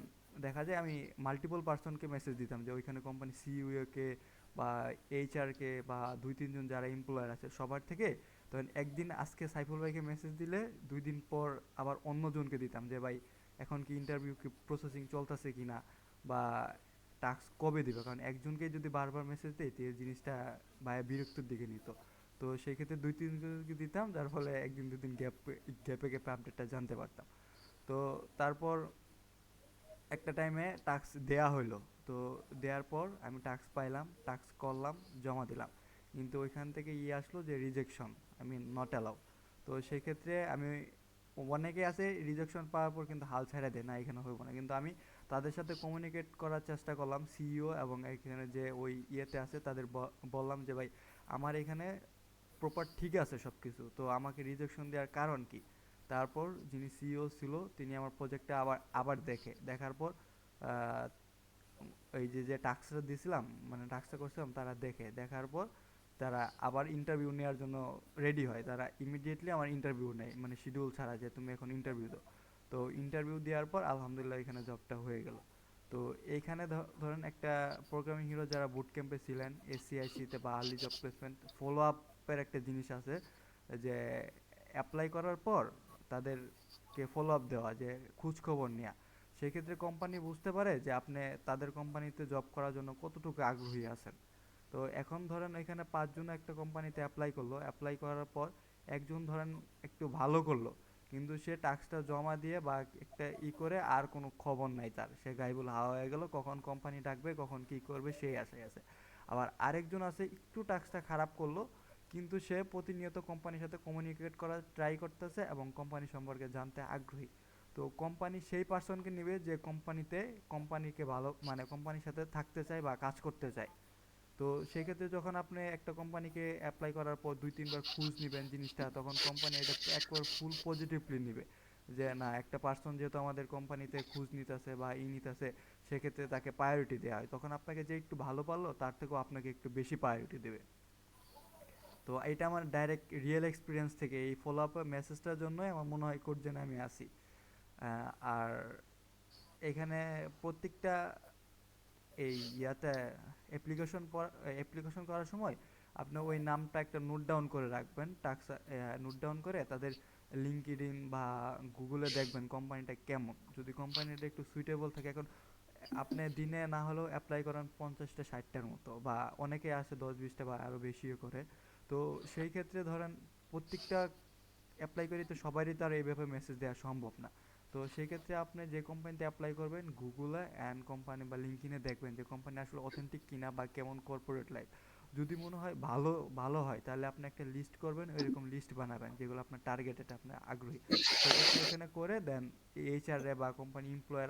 B: দেখা যায় আমি মাল্টিপল পার্সনকে মেসেজ দিতাম যে ওইখানে কোম্পানি সিইওকে বা এইচআরকে বা দুই তিনজন যারা এমপ্লয়ার আছে সবার থেকে। তখন একদিন আজকে সাইফুল ভাইকে মেসেজ দিলে 2 দিন পর আবার অন্যজনকে দিতাম যে ভাই এখন কি ইন্টারভিউ কি প্রসেসিং চলতেছে কি না, বা টাস্ক কবে দিবে, কারণ একজনকে যদি বারবার মেসেজ দেয় তো এই জিনিসটা ভাইয়া বিরক্তির দিকে নিত। তো সেই ক্ষেত্রে দুই তিনজনকে দিতাম, যার ফলে একদিন দুদিন গ্যাপে গ্যাপে আপডেটটা জানতে পারতাম। তো তারপর একটা টাইমে টাস্ক দেয়া হইলো। তো দেওয়ার পর আমি টাস্ক পাইলাম, টাস্ক করলাম, জমা দিলাম, কিন্তু ওইখান থেকে আসলো যে rejection, I mean not allow. তো সেই ক্ষেত্রে আমি, অনেকে আছে রিজেকশন পাওয়ার পর কিন্তু হাল ছেড়ে দেয় না এখানে হইব না, কিন্তু আমি তাদের সাথে কমিউনিকেট করার চেষ্টা করলাম, সিইও এবং এখানে যে ওই ইয়েতে আছে তাদের বললাম যে ভাই আমার এখানে প্রপার ঠিক আছে সব কিছু, তো আমাকে রিজেকশন দেওয়ার কারণ কি। তারপর যিনি সিইও ছিল তিনি আমার প্রজেক্টটা আবার আবার দেখার পর আহ, এই যে টাস্কটা দিয়েছিলাম, মানে টাস্কটা করছিলাম, তারা দেখার পর তারা আবার ইন্টারভিউ নেওয়ার জন্য রেডি হয়। তারা ইমিডিয়েটলি আমার ইন্টারভিউ নেয়, মানে শিডিউল ছাড়া, যে তুমি এখন ইন্টারভিউ দাও। তো ইন্টারভিউ দেওয়ার পর আলহামদুলিল্লাহ এখানে জবটা হয়ে গেল। তো এইখানে ধরেন একটা প্রোগ্রামিং হিরো যারা বুট ক্যাম্পে ছিলেন এসসিআইসিতে বা আর্লি জব প্লেসমেন্ট ফলো আপের একটা জিনিস আছে, যে অ্যাপ্লাই করার পর তাদেরকে ফলো আপ দেওয়া, যে খোঁজ খবর নেওয়া। সেক্ষেত্রে কোম্পানি বুঝতে পারে যে আপনি তাদের কোম্পানিতে জব করার জন্য কতটুকু আগ্রহী আছেন। তো এখন ধরেন এখানে 5 জন একটা কোম্পানিতে অ্যাপ্লাই করলো, অ্যাপ্লাই করার পর একজন ধরেন একটু ভালো করলো, কিন্তু সে টাস্কটা জমা দিয়ে বা একটা করে আর কোনো খবর নাই তার, সে গায়েবুল হাওয়া হয়ে গেল, কখন কোম্পানি ডাকবে কখন কি করবে সেই আশায় আছে। আবার আরেকজন আছে একটু টাস্কটা খারাপ করলো, কিন্তু সে প্রতিনিয়ত কোম্পানির সাথে কমিউনিকেট করার ট্রাই করতেছে এবং কোম্পানি সম্পর্কে জানতে আগ্রহী। তো কোম্পানি সেই পার্সনকে নেবে যে কোম্পানিতে কোম্পানিকে ভালো, মানে কোম্পানির সাথে থাকতে চায় বা কাজ করতে চায়। তো সেক্ষেত্রে যখন আপনি একটা কোম্পানিকে অ্যাপ্লাই করার পর 2-3 বার খোঁজ নেবেন জিনিসটা, তখন কোম্পানি এটা একবার ফুল পজিটিভলি নেবে, যে না একটা পার্সন যেহেতু আমাদের কোম্পানিতে খোঁজ নিতেছে বা নিতেছে, সেক্ষেত্রে তাকে প্রায়োরিটি দেওয়া হয়। তখন আপনাকে যে একটু ভালো পারলো তার থেকেও আপনাকে একটু বেশি প্রায়োরিটি দেবে। তো এটা আমার ডাইরেক্ট রিয়েল এক্সপিরিয়েন্স থেকে এই ফলো আপ মেসেজটার জন্যই আমার মনে হয় কোড যেন আমি আসি। আর এখানে প্রত্যেকটা এই ইয়াতে অ্যাপ্লিকেশন করার সময় আপনি ওই নামটা একটা নোট ডাউন করে রাখবেন, টাক্স নোট ডাউন করে তাদের লিঙ্কডইন বা গুগলে দেখবেন কোম্পানিটা কেমন, যদি কোম্পানিটা একটু সুইটেবল থাকে। এখন আপনি দিনে না হলেও অ্যাপ্লাই করেন 50টা 60টার মতো, বা অনেকে আছে 10-20টা বা আরও বেশিও করে। তো সেই ক্ষেত্রে ধরেন প্রত্যেকটা অ্যাপ্লাই করি তো সবারই তো আর এইভাবে মেসেজ দেওয়া সম্ভব না। তো সেই ক্ষেত্রে আপনি যে কোম্পানিতে অ্যাপ্লাই করবেন গুগলে অ্যান্ড কোম্পানি বা লিঙ্কডইনে দেখবেন যে কোম্পানি আসলে অথেন্টিক কিনা বা কেমন কর্পোরেট লাইফ। যদি মনে হয় ভালো ভালো হয় তাহলে আপনি একটা লিস্ট করবেন, ওইরকম লিস্ট বানাবেন যেগুলো আপনার টার্গেটেড, আপনার আগ্রহী। সেক্ষেত্রে ওখানে করে দেন এইচআর বা কোম্পানি এমপ্লয়ার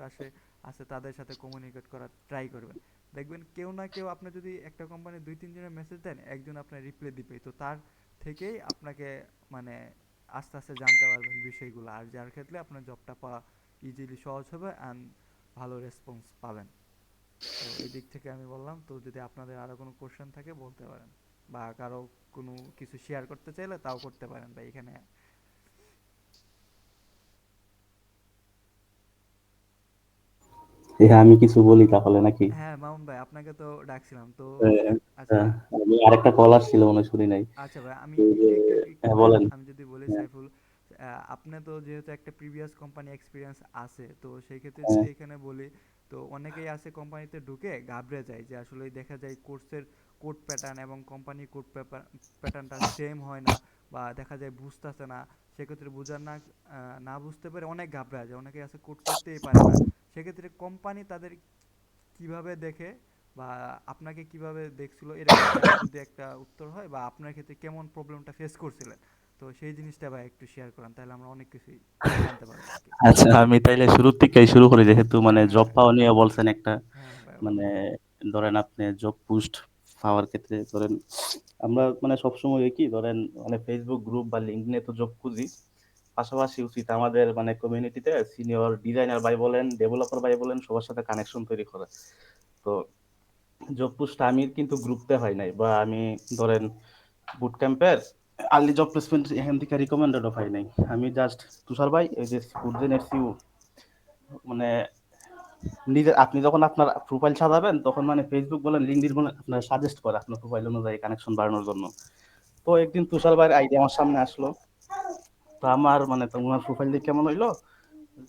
B: আছে তাদের সাথে কমিউনিকেট করার ট্রাই করবেন। দেখবেন কেউ না কেউ, আপনি যদি একটা কোম্পানি 2-3 জনের মেসেজ দেন একজন আপনার রিপ্লাই দিবে, তো তার থেকেই আপনাকে মানে আস্তে আস্তে জানতে পারবেন বিষয়গুলো, আর যার ক্ষেত্রে আপনার জবটা পাওয়া ইজিলি সহজ হবে অ্যান্ড ভালো রেসপন্স পাবেন। তো এই দিক থেকে আমি বললাম, তো যদি আপনাদের আরও কোনো কোশ্চেন থাকে বলতে পারেন, বা কারো কোনো কিছু শেয়ার করতে চাইলে তাও করতে পারেন ভাই এখানে।
C: হ্যাঁ, আমি কিছু বলি তাহলে নাকি?
B: হ্যাঁ মামুন ভাই আপনাকে তো ডাকছিলাম তো। আচ্ছা।
C: আহ, আমি আরেকটা কল আসছিল মনে হয়, শুনি নাই।
B: আচ্ছা ভাই আমি
C: এই যে,
B: একটু একটু
C: হ্যাঁ
B: ভাই
C: বলেন।
B: আমি যদি বলি
C: হ্যাঁ,
B: সাইফুল, আপনি তো যেহেতু একটা প্রিভিয়াস কোম্পানি এক্সপিরিয়েন্স আছে, তো সেই ক্ষেত্রে
C: হ্যাঁ,
B: যদি এখানে বলি, তো অনেকেই আছে কোম্পানিতে ঢুকে ঘাবড়ে যায়, যে আসলে দেখা যায় কোর্সের কোড প্যাটার্ন এবং কোম্পানির কোড প্যাটার্নটা সেম হয় না, বা দেখা যায় বুঝতেছে না। সেক্ষেত্রে বোঝার না বুঝতে পেরে অনেক ঘাবড়ে যায়, অনেকেই আছে কোড করতেই পারে না। সেক্ষেত্রে কোম্পানি তাদের কিভাবে দেখে বা আপনাকে কিভাবে দেখছিল, এরকম টাইপের যদি একটা উত্তর হয়, বা আপনার ক্ষেত্রে কেমন প্রবলেমটা ফেস করছিলেন, তো সেই জিনিসটা ভাই একটু শেয়ার করেন, তাহলে আমরা অনেক কিছুই জানতে পারবো আর কি।
C: আচ্ছা, আমি তাইলে শুরুর থেকেই শুরু করি, যেহেতু মানে
B: হ্যাঁ
C: জব পাওয়া নিয়ে বলছেন একটা।
B: হ্যাঁ ভাই
C: মানে
B: বলেন।
C: ধরেন আপনি জব পোস্ট পাওয়ার ক্ষেত্রে ধরেন আমরা মানে সবসময় কি ধরেন মানে ফেসবুক গ্রুপ বা লিঙ্কডইনে তো জব খুঁজি, পাশাপাশি উচিত আমাদের মানে কমিউনিটিতে সিনিয়র ডিজাইনার ভাই বলেন, ডেভেলপার ভাই বলেন, সবার সাথে কানেকশন তৈরি করা। তো জব পোস্ট আমি কিন্তু গ্রুপতে হয় নাই, বা আমি ধরেন বুট ক্যাম্পের আর্লি জব প্লেসমেন্ট এখান থেকে রিকমেন্ডেডও পাই নাই। আমি জাস্ট তুষার ভাই এই যে ফুডজেনের সিউ মানে নিজে আপনি যখন আপনার প্রোফাইল সাজাবেন তখন মানে ফেসবুক বলেন লিঙ্কডইন বলেন আপনার সাজেস্ট করে আপনার প্রোফাইল অনুযায়ী কানেকশন বাড়ানোর জন্য। তো একদিন তুষার ভাইয়ের আইডিয়া আমার সামনে আসলো, তো আমার মানে তো ওনার প্রোফাইল দিয়ে কেমন হইলো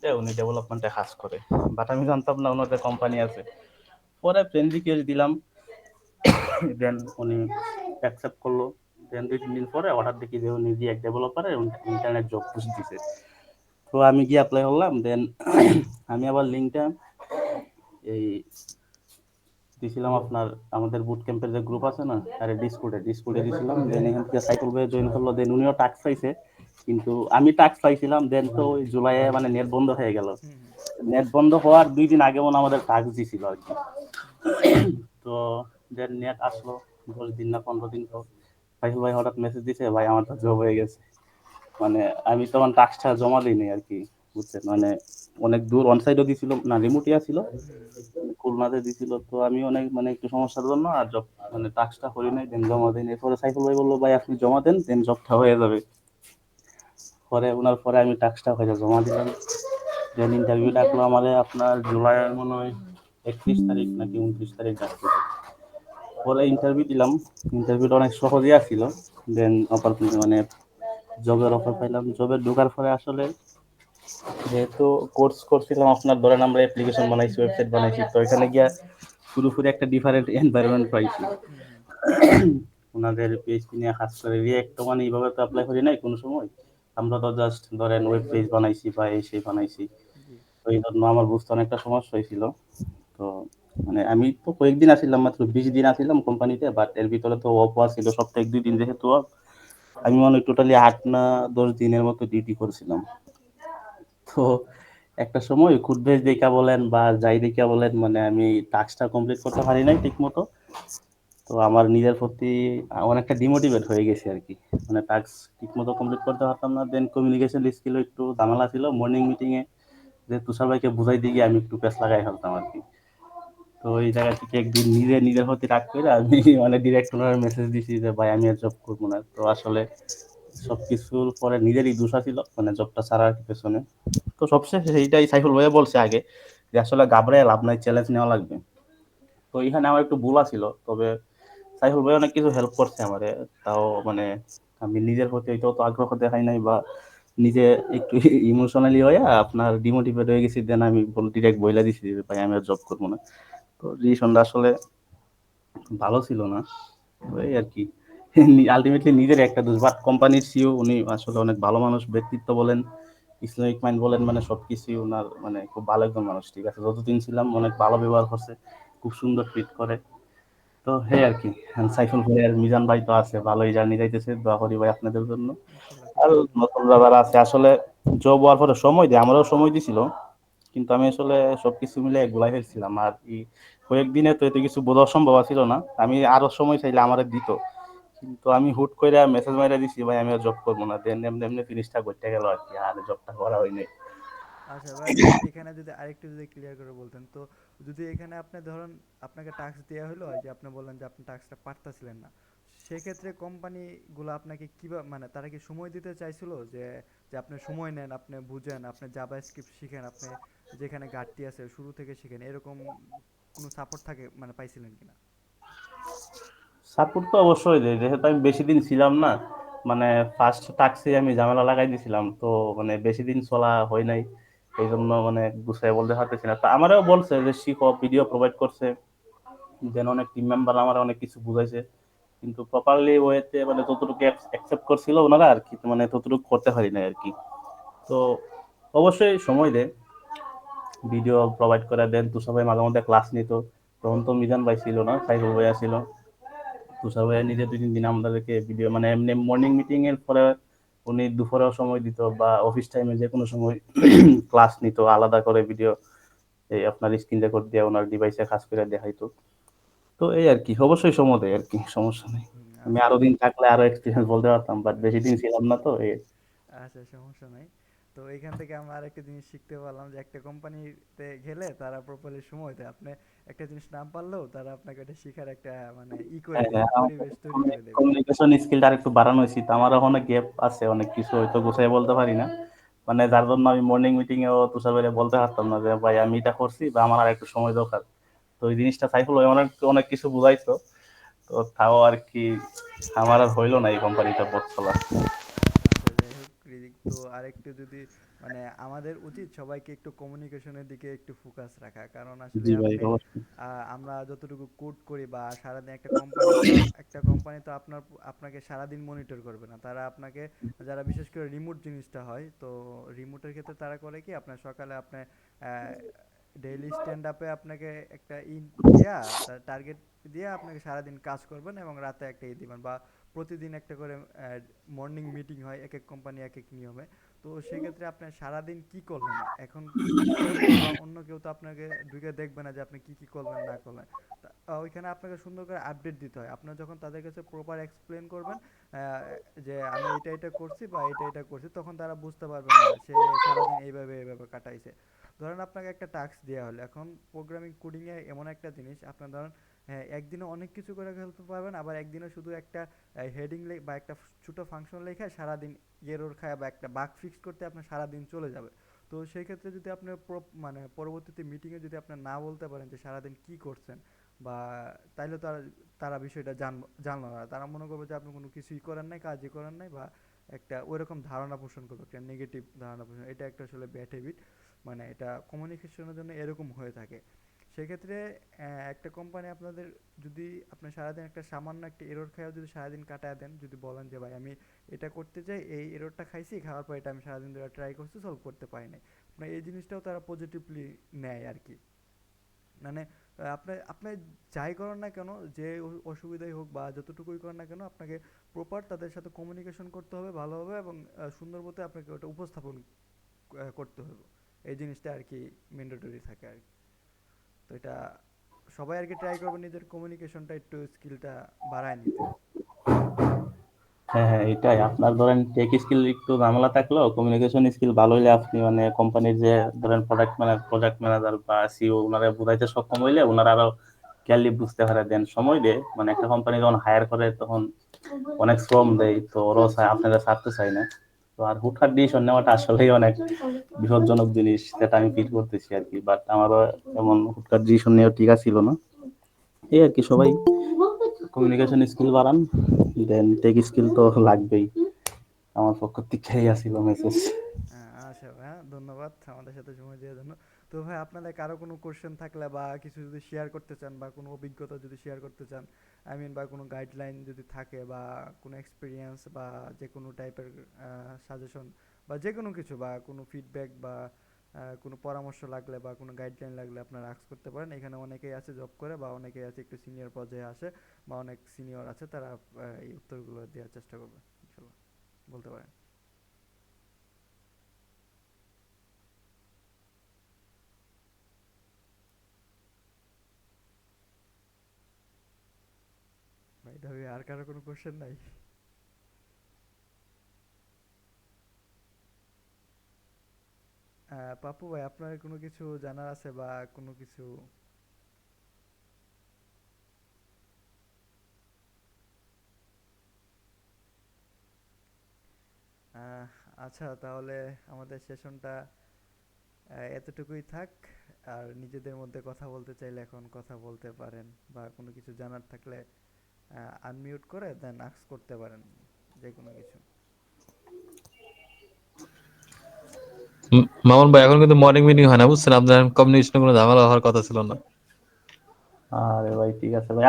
C: যে উনি ডেভেলপমেন্টে কাজ করে, বাট আমি জানতাম না ওনাদের কোম্পানি আছে। পরে ফ্রেন্ড রিকোয়েস্ট দিলাম, দেন উনি অ্যাকসেপ্ট করলো। দেন 2-3 দিন পরে অর্ডার দেখি যে উনি দিয়ে এক ডেভেলপারে ইন্টারনেট জব পোস্ট দিছে। তো আমি গিয়ে অ্যাপ্লাই করলাম। দেন আমি আবার লিঙ্কটা এই দিছিলাম আপনার আমাদের বুট ক্যাম্পের যে গ্রুপ আছে না, আরে ডিসকর্ডে দিছিলাম। দেন এখান থেকে সাইকেল ভাই জয়েন করলো, দেন উনিও টাস্ক পাইছে, কিন্তু আমি টাস্ক পাইছিলাম। দেন তো ওই জুলাইয়ে মানে নেট বন্ধ হয়ে গেল।
B: হুম হুম
C: নেট বন্ধ হওয়ার 2 দিন আগে মনে হয় আমাদের টাস্ক দিছিল আর কি। তো দেন নেট আসলো 10 দিন না 15 দিন পর, সাইকেল ভাই হঠাৎ মেসেজ দিছে, ভাই আমার তো জব হয়ে গেছে। মানে আমি তখন টাস্কটা জমা দিইনি আর কি, বুঝছেন। মানে অনেক দূর অন সাইডও দিছিল না, রিমোটই ছিল,
B: হুম
C: খুলনাতে দিছিল। তো আমি অনেক মানে একটু সমস্যার জন্য আর জব মানে টাস্কটা করি নাই, দেন জমা দিই। এরপরে সাইফুল ভাই বললো ভাই আপনি জমা দেন, দেন জবটা হয়ে যাবে। পরে ওনার পরে আমি টাস্কটা হয়ে জমা দিলাম। দেন ইন্টারভিউ ডাকলো আমাদের আপনার জুলাইয়ের মনে হয় 31 তারিখ নাকি 29 তারিখ ডাকছিল। পরে ইন্টারভিউ দিলাম, ইন্টারভিউটা অনেক সহজই আসছিল। দেন অফার মানে জবের অফার পাইলাম। জবে ঢোকার পরে আসলে যেহেতু কোর্স করছিলাম আপনার ধরেন আমরা অ্যাপ্লিকেশন বানাইছি, ওয়েবসাইট বানাইছি, তো এখানে গিয়া পুরোপুরি একটা ডিফারেন্ট এনভায়রনমেন্ট পাইছি।
B: হুম হুম
C: ওনাদের পিএইচপি নিয়ে কাজ করে রিয়েক্ট তো মানে এইভাবে তো অ্যাপ্লাই করি নাই কোনো সময়। আমরা তো জাস্ট ধরেন ওয়েব পেজ বানাইছি বা এই সেই বানাইছি।
B: জি
C: তো এই জন্য আমার বুঝতে অনেকটা সমস্যা হয়েছিল। তো মানে আমি তো কয়েকদিন আসছিলাম, মাত্র 20 দিন আসছিলাম কোম্পানিতে, বাট এর ভিতরে তো অফ ছিল সপ্তাহে 1-2 দিন যেহেতু off, আমি মনে হয় টোটালি 8 না 10 দিনের মতো ডিউটি করছিলাম। তো একটা সময় খুদ্দেশ দেখা বলেন বা যাই দেখা বলেন মানে আমি টাস্কটা কমপ্লিট করতে পারি নাই ঠিক মতো। তো আমার নিজের প্রতি অনেকটা ডিমোটিভেট হয়ে গেছে আর কি। মানে টাস্ক ঠিক মতো কমপ্লিট করতে পারতাম না। দেন কমিউনিকেশন স্কিল একটু ঝামেলা ছিল। মর্নিং মিটিং এ যে তুষার ভাইকে বুঝাই দিয়ে গিয়ে আমি একটু পেছ লাগাই ফেলতাম আর কি। তো এই জায়গা থেকে একদিন নিজের প্রতি রাগ করে আমি মানে ডিরেক্ট ওনার মেসেজ দিছি যে ভাই আমি আর জব করবো না। তো আসলে সবকিছুর পরে নিজেরই দোষা ছিল মানে জবটা ছাড়ার পেছনে। তো সবশেষে এইটাই সাইফুল ভাইয়া বলছে আগে যে আসলে ঘাবড়ে লাভ নাই, চ্যালেঞ্জ নেওয়া লাগবে। তো এখানে আমার একটু ভুল ছিল, তবে সাইফুল ভাই অনেক কিছু হেল্প করছে আমারে। তাও মানে আমি নিজের প্রতি ওইটাও তো আগ্রহ দেখাই নাই, বা নিজে একটু ইমোশনালি হয়ে আপনার ডিমোটিভেট হয়ে গেছি। দেন আমি ডিরেক্ট বইলা দিছি যে ভাই আমি আর জব করবো না। তো ডিসিশনটা আসলে ভালো ছিল না। তো এই আর কি, আলটিমেটলি নিজের একটা দোষ। বাট কোম্পানির সিও উনি আসলে অনেক ভালো মানুষ, ব্যক্তিত্ব বলেন, ইসলামিক মাইন্ড বলেন, মানে সবকিছুই ওনার মানে খুব ভালো একজন মানুষ। ঠিক আছে, যতদিন ছিলাম অনেক ভালো ব্যবহার করছে, খুব সুন্দর ট্রিট করে। তো হে আর কি। সাইফুল ভাই আর মিজান ভাই তো আছে, ভালোই জার্নি যাইতেছে, দোয়া করি ভাই আপনাদের জন্য।
B: ইনশাল্লাহ
C: আর
B: খুশি হব।
C: নতুন যারা আছে আসলে জব হওয়ার পরে সময় দেয়, আমারও সময় দিছিল, কিন্তু আমি আসলে সবকিছু মিলে গুলাই ফেলছিলাম। আর কি কয়েকদিনে তো এত কিছু বোঝা সম্ভব ছিল না। আমি আরো সময় চাইলে আমার দিত, কিন্তু আমি হুট করে মেসেজ মাইরা দিছি ভাই আমি আর জব করবো না। দেন এমনি এমনি জিনিসটা করতে গেল আর কি, আর জবটা করা হয়নি।
B: আচ্ছা ভাই, এখানে যদি আরেকটু যদি ক্লিয়ার করে বলতেন তো, যদি এখানে আপনি ধরুন আপনাকে টাস্ক দেওয়া হলো, যে আপনি বললেন যে আপনি টাস্কটা পারতেছিলেন না, সেক্ষেত্রে কোম্পানিগুলো আপনাকে কিভাবে, মানে তারা কি সময় দিতে চাইছিল যে যে আপনি সময় নেন, আপনি বুঝেন, আপনি জাভা স্ক্রিপ্ট শিখেন, আপনি যেখানে ঘাটতি আছে শুরু থেকে শিখেন, এরকম কোনো সাপোর্ট থাকে মানে পাইছিলেন কিনা?
C: সাপোর্ট তো অবশ্যই দেয়, যেহেতু আমি বেশি দিন ছিলাম না। মানে ফার্স্ট টাক্সে আমি ঝামেলা লাগাই দিছিলাম, তো মানে বেশি দিন চলা হয় নাই। এই জন্য মানে গুছাই বলতে পারতেছি না। তা আমারও বলছে যে শিখো, ভিডিও প্রোভাইড করছে, দেন অনেক টিম মেম্বার আমার অনেক কিছু বুঝাইছে, কিন্তু প্রপারলি ওয়েতে মানে ততটুকু অ্যাকসেপ্ট করছিল ওনারা আর কি, মানে ততটুকু করতে পারি না আর কি। তো অবশ্যই সময় দেয়, ভিডিও প্রোভাইড করে। দেন তুষার ভাই মাঝে মধ্যে ক্লাস নিত, তখন তো মিজান ভাই ছিল না, সাইফুল ভাইয়া ছিল। তুষার ভাইয়া নিজে 2-3 দিন আমাদেরকে ভিডিও মানে এমনি মর্নিং মিটিং এর পরে উনি দুপুরেও সময় দিত বা অফিস টাইমে যে কোনো সময় ক্লাস নিত আলাদা করে ভিডিও, এই আপনার স্ক্রিন রেকর্ড দিয়ে ওনার ডিভাইসে কাজ করে দেখাইতো। তো এই আর কি, অবশ্যই সময় দেয় আর কি, সমস্যা নেই। আমি
B: আচ্ছা
C: আরো দিন থাকলে আরো এক্সপিরিয়েন্স বলতে পারতাম, বাট বেশি দিন ছিলাম না তো এই।
B: আচ্ছা, সমস্যা নাই। তো এখান থেকে আমরা আরেকটা জিনিস শিখতে পারলাম যে একটা কোম্পানিতে গেলে তারা প্রপারলি সময় দেয়। আপনি একটা জিনিস না পারলেও তারা আপনাকে এটা শিখার একটা মানে করে
C: হ্যাঁ,
B: দিবে,
C: হ্যাঁ,
B: পরিবেশ তৈরি করে দেবে।
C: কমিউনিকেশন স্কিলটা আরেকটু বাড়ানো উচিত। আমার অনেক গ্যাপ আছে, অনেক কিছু হয়তো গুছিয়ে বলতে পারি না। মানে যার জন্য আমি মর্নিং মিটিং এও তুষার ভাইরে বলতে পারতাম না যে ভাই আমি এটা করছি বা আমার আর একটু সময় দরকার। তো ওই জিনিসটা সাইফুল ভাই অনেক অনেক কিছু বুঝাইতো। তো তাও আর কি আমার আর হইলো না এই কোম্পানিটা পথ চলা।
B: আচ্ছা, যাই হোক রিজিক, তো আরেকটু যদি মানে আমাদের উচিত সবাইকে একটু কমিউনিকেশনের দিকে একটু ফোকাস রাখা, কারণ আসলে
C: জি ভাই,
B: আপনি
C: অবশ্যই।
B: আমরা যতটুকু কোড করি বা সারাদিন একটা কোম্পানি তো আপনাকে সারাদিন মনিটর করবে না, তারা আপনাকে যারা বিশেষ করে রিমোট জিনিসটা হয়, তো রিমোটের ক্ষেত্রে তারা করে কি আপনার সকালে আপনার ডেইলি স্ট্যান্ড আপে আপনাকে একটা দেয়া তার টার্গেট দিয়ে আপনাকে সারাদিন কাজ করবেন এবং রাতে একটা দিবেন, বা প্রতিদিন একটা করে মর্নিং মিটিং হয় এক এক কোম্পানি এক এক নিয়মে। তো সেক্ষেত্রে আপনার সারাদিন কি করলেন, এখন সিনিয়র বা অন্য কেউ তো আপনাকে ঢুকে দেখবে না যে আপনি কি কি করলেন না করলেন। ওইখানে আপনাকে সুন্দর করে আপডেট দিতে হয়। আপনার যখন তাদের কাছে প্রপার এক্সপ্লেন করবেন যে আমি এটা এটা করছি বা এটা এটা করছি, তখন তারা বুঝতে পারবে না সে সারাদিন এইভাবে এইভাবে কাটাইছে। ধরেন আপনাকে একটা টাস্ক দেওয়া হলো, এখন প্রোগ্রামিং কোডিংয়ে এমন একটা জিনিস, আপনার ধরেন হ্যাঁ একদিনে অনেক কিছু করে ফেলতে পারবেন, আবার একদিনে শুধু একটা হেডিং বা একটা ছোটো ফাংশন লেখা সারাদিন এরর খায় বা একটা বাগ ফিক্স করতে আপনার সারাদিন চলে যাবে। তো সেই ক্ষেত্রে যদি আপনি মানে পরবর্তীতে মিটিংয়ে যদি আপনি না বলতে পারেন যে সারাদিন কি করছেন, বা তাইলে তারা তারা বিষয়টা জানলো না, তারা মনে করবে যে আপনি কোনো কিছুই করেন নাই, কাজই করেন নাই, বা একটা ওইরকম ধারণা পোষণ করবে, একটা নেগেটিভ ধারণা পোষণ। এটা একটা আসলে ব্যাড হ্যাবিট, মানে এটা কমিউনিকেশনের জন্য এরকম হয়ে থাকে। সেক্ষেত্রে একটা কোম্পানি আপনাদের যদি আপনি সারাদিন একটা সামান্য একটা এরর খাইও যদি সারাদিন কাটায় দেন, যদি বলেন যে ভাই আমি এটা করতে চাই, এই এররটা খাইছি, খাওয়ার পর এটা আমি সারাদিন ধরে ট্রাই করছি, সলভ করতে পারি নাই, আপনার এই জিনিসটাও তারা পজিটিভলি নেয় আর কি। মানে আপনি আপনি যাই করেন না কেন, যে অসুবিধাই হোক বা যতটুকুই করেন না কেন, আপনাকে প্রপার তাদের সাথে কমিউনিকেশন করতে হবে ভালোভাবে, এবং সুন্দর মতো আপনাকে ওটা উপস্থাপন করতে হবে। এই জিনিসটা আর কি ম্যান্ডেটরি থাকে আর কি। তো এটা সবাই আর কি ট্রাই করবে নিজের কমিউনিকেশনটা একটু স্কিলটা বাড়ায় নিতে।
C: হ্যাঁ, হ্যাঁ, এটাই আপনার ধরেন টেক স্কিল একটু ঝামেলা থাকলেও কমিউনিকেশন স্কিল ভালো হইলে আপনি মানে কোম্পানির যে ধরেন প্রোডাক্ট ম্যানেজার বা সিও ওনারা বুঝাইতে সক্ষম হইলে ওনারা আরো ক্লিয়ারলি বুঝতে পারে, দেন সময় দেয়। মানে একটা কোম্পানি যখন হায়ার করে তখন অনেক শ্রম দেয়, তো ওরাও চায় আপনারা ছাড়তে চায় না। তো আর হুটহাট ডিসিশন নেওয়াটা আসলেই অনেক বিপজ্জনক জিনিস, যেটা আমি ফিল করতেছি আর কি। বাট আমারও এমন হুটহাট ডিসিশন নেওয়া ঠিক ছিল না। এই আর কি, সবাই কমিউনিকেশন স্কিল বাড়ান, দেন টেক স্কিল তো লাগবেই। আমার পক্ষ থেকে এই আসিল মেসেজ।
B: আচ্ছা ভাইয়া, ধন্যবাদ আমাদের সাথে সময় দেওয়ার জন্য। তো ভাই আপনাদের কারো কোনো কোশ্চেন থাকলে বা কিছু যদি শেয়ার করতে চান বা কোনো অভিজ্ঞতা যদি শেয়ার করতে চান, আই মিন বা কোনো গাইডলাইন যদি থাকে বা কোনো এক্সপিরিয়েন্স বা যে কোনো টাইপের সাজেশন বা যে কোনো কিছু বা কোনো ফিডব্যাক বা কোনো পরামর্শ লাগলে বা কোনো গাইডলাইন লাগলে আপনারা আস্ক করতে পারেন। এখানে অনেকেই আছে জব করে বা অনেকেই আছে একটু সিনিয়র পর্যায়ে আসে বা অনেক সিনিয়র আছে, তারা এই উত্তরগুলো দেওয়ার চেষ্টা করবে ইনশাল্লাহ। বলতে পারেন। ভাই তবে আর কারো কোনো কোশ্চেন নাই? পাপ্পু ভাই আপনার কোনো কিছু জানার আছে বা কোনো কিছু? আহ, আচ্ছা তাহলে আমাদের সেশনটা এতটুকুই থাক। আর নিজেদের মধ্যে কথা বলতে চাইলে এখন কথা বলতে পারেন, বা কোনো কিছু জানার থাকলে আনমিউট করে দেন আস্ক করতে পারেন যে কোনো কিছু।
A: মামুন ভাই, এখন কিন্তু মর্নিং মিটিং হয় না, বুঝছেন? আপনার কমিউনিকেশনে কোনো ঝামেলা হওয়ার কথা ছিল না।
C: আরে ভাই ঠিক আছে ভাই।